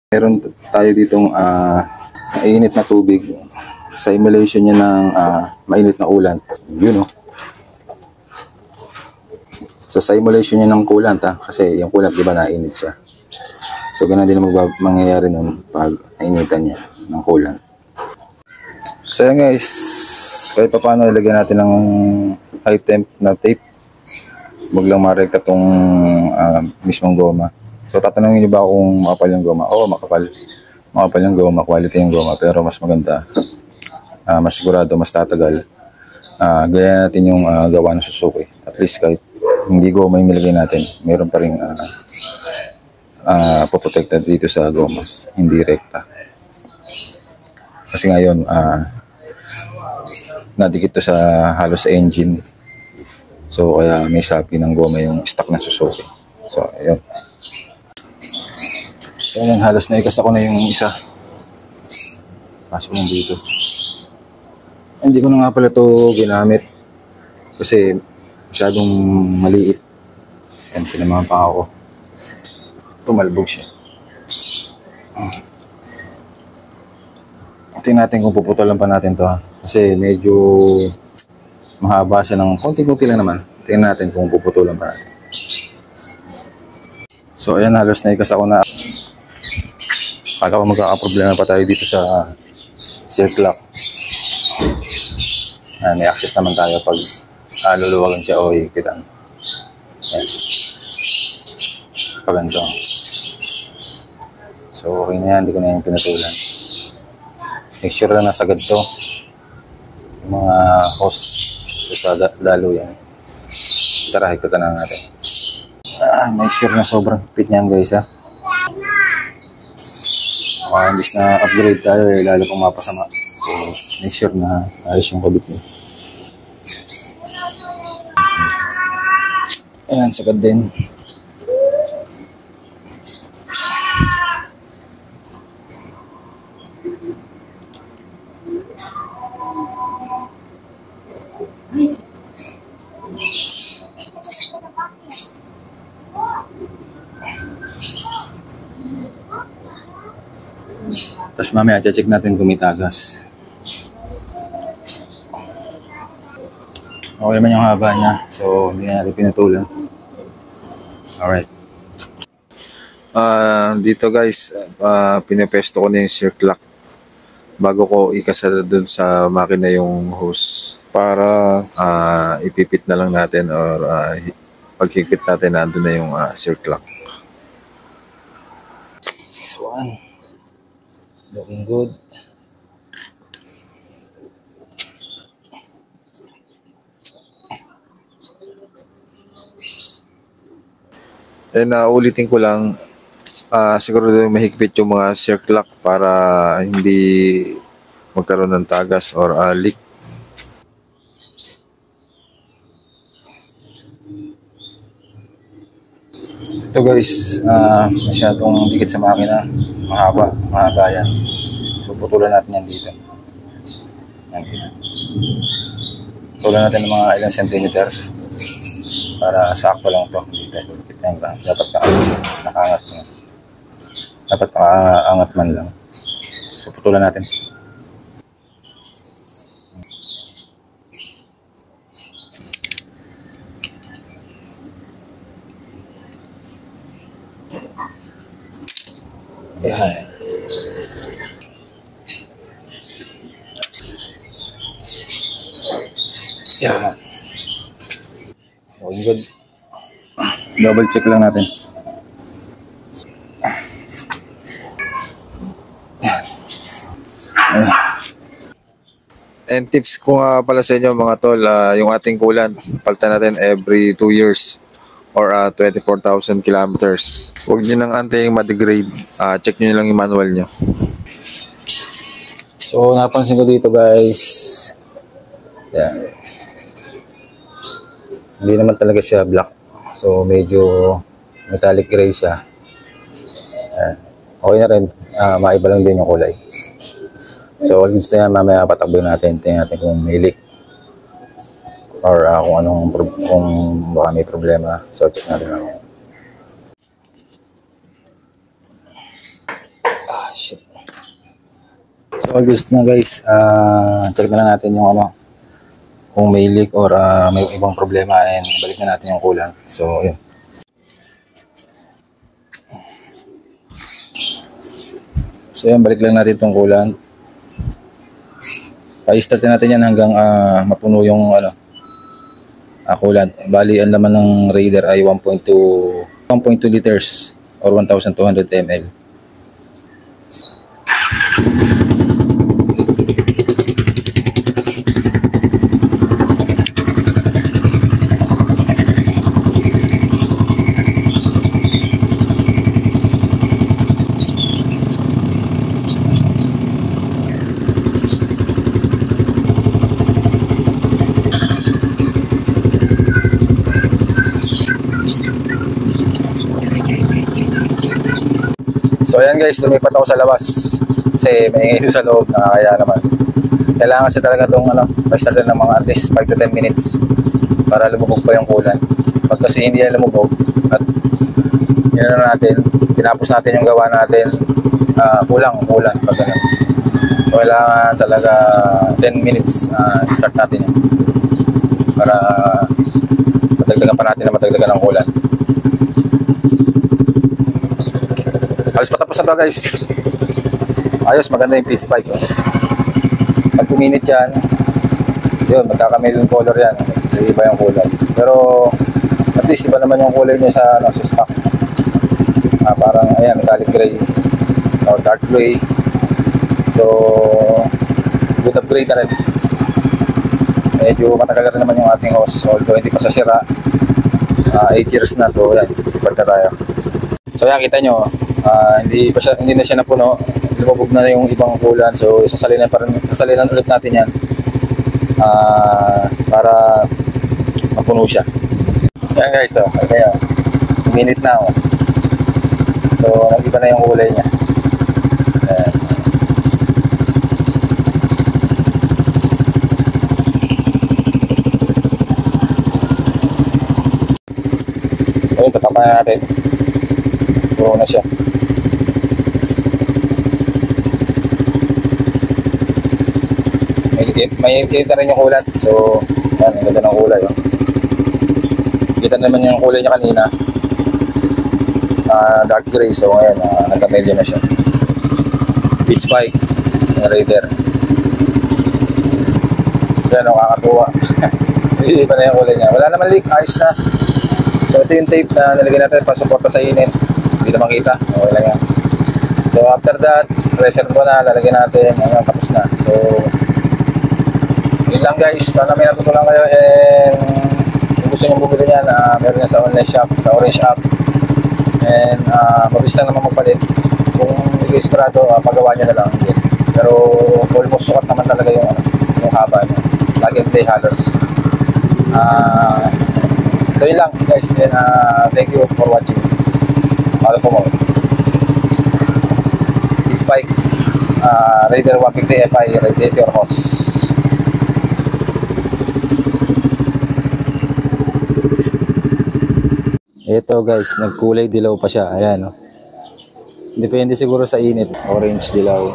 Meron tayo ditong mainit na tubig. Sa emulation niya ng mainit na coolant. Yun, oh. So sa emulation niya ng coolant, kasi yung coolant, di ba, nainit siya. So ganun din mangyayari nun pag nainitan niya ng coolant. So yan guys, kahit pa paano ilagyan natin ng high temp na tape. Huwag lang marekta tong mismong goma. So tatanungin niyo ba kung makapal yung goma? Oo, makapal. Makapal yung goma, quality yung goma, pero mas maganda. Mas sigurado, mas tatagal. Gaya natin yung gawa ng Suzuki. At least kahit hindi goma yung nilagay natin, meron pa rin poprotected dito sa goma, hindi rekta. Kasi ngayon, nadikit to sa halos sa engine. So kaya may sapi ng goma yung stock na Suzuki. So ayun. So ayun, halos naikas ako na yung isa. Pasok lang dito. Hindi ko na nga pala ito ginamit kasi masyadong maliit. Yan, pinamahan pa ako. Tumalbog siya. Tingnan natin kung puputulan pa natin to, kasi medyo mahaba siya ng konti-konti lang naman. Tingnan natin kung puputulan pa natin. So ayan, halos naikas ako na. Akala ko magkakaproblema pa tayo dito sa circle lock. May access naman tayo pag luluwagan siya o hikitan. Pag ganito. So okay na yan, hindi ko na yung pinutulan. Make sure na nasagad to. Yung mga hose sa dalo yan. Tara, higpitan na natin. Make sure na sobrang higpit niyan guys, ha. Imbis na upgrade tayo, lalo pong mapasama. So make sure na ayos yung kabit niya. Ayan, sagad din. Tapos mamaya, check natin kung may tagas. Okay naman yung haba niya. So, hindi na natin pinutulan. Alright. Dito guys, pinepesto ko na yung circle lock bago ko ikasada dun sa makina yung hose. Para ipipit na lang natin or paghigpit natin, nandun na yung circle lock. This one. Looking good. And ulitin ko lang, siguro mahigpit yung mga circle lock para hindi magkaroon ng tagas or leak. Ito guys, masyadong dikit sa makina. Mahaba yan. So putulan natin yan dito. Yan dito. Putulan natin ng mga ilang centimeter para sakto lang ito. Dapat nakaangat mo. Dapat nakaangat man lang. So putulan natin. Yan. Yan. Okay, good. Double check lang natin. Yan. And tips ko nga pala sa inyo mga tol, yung ating coolant, palitan natin every 2 years or 24,000 kilometers. Huwag nyo nang antayin ma-degrade. Check nyo lang yung manual nyo. So napansin ko dito guys, yan. Hindi naman talaga siya black. So medyo metallic gray siya. Yan. Okay na rin, maiba lang din yung kulay. So all gusto yan, mamaya patakbo natin. Tingnan natin kung may leak or kung baka may problema. So check natin mamaya. So gusto na guys, check na lang natin yung ano, kung may leak or may ibang problema, and balik na natin yung coolant. So yun. So yun, balik lang natin itong coolant. Pa-start natin yan hanggang mapuno yung ano, coolant. Bali, ang laman ng Raider ay 1.2 liters or 1,200 ml. So ayan guys, lumipat ako sa labas kasi may ingay sa loob, nakakaya naman. Kailangan kasi talaga itong ano, pa-start ng mga at least 5 to 10 minutes para lumubog pa yung coolant. Pag kasi hindi yan lumubog at yun na natin, tinapos natin yung gawa natin, kulang pag ganun. Kailangan talaga 10 minutes start natin yan para matagdagan pa natin na matagdagan ng coolant. Halos patapos na to guys. Ayos, maganda yung pitch spike. Pag kuminit yan, yun, magkaka-melon color yan. Iba yung kulay. Pero at least iba naman yung kulay niya sa, ano, sa stock. Parang ayan, metallic gray or dark gray. So good upgrade na rin. Medyo matagal na rin naman yung ating hose, although hindi pa sa sira. 8 years na, so yan, ipad na tayo. So yan, kita nyo, hindi na siya napuno, lumubog na yung ibang coolant, so sasalinan ulit natin yan para mapuno siya. Yan guys, kaya minute na ako. So nag-iba na yung kulay niya. Ayan. Ayun, tatapan na natin. Puro na siya. May na rin yung kulat. So, yan, ang ganda ng kulay. Oh. Kita naman yung kulay niya kanina. Dark gray. So, ngayon, nagka-medyo na siya. Pitch spike. Yung Raider. Yan, nakakatuwa. Iba na yung kulay niya. Wala naman leak. Ayos na. So, ito yung tape na nalagyan natin para suporta sa init. Hindi na makita. Okay lang yan. So, after that, reserve ko na. Lalagyan natin. Ayan, tapos na. So, yun lang guys. Sana may natutunan kayo. And kung gusto nyo bumili niyan, meron yan sa online shop, sa Orange app. And mabilis lang naman magpalit. Kung hindi kayo sigurado, pagawa nyo na lang. Pero almost sukat naman talaga yung haba niya. Lagi play halos. So yun lang guys. And thank you for watching. Follow po mo. Spike Raider 150 FI radiator hose. Ito guys, nagkulay dilaw pa siya. Ayan, oh. Depende siguro sa init. Orange dilaw.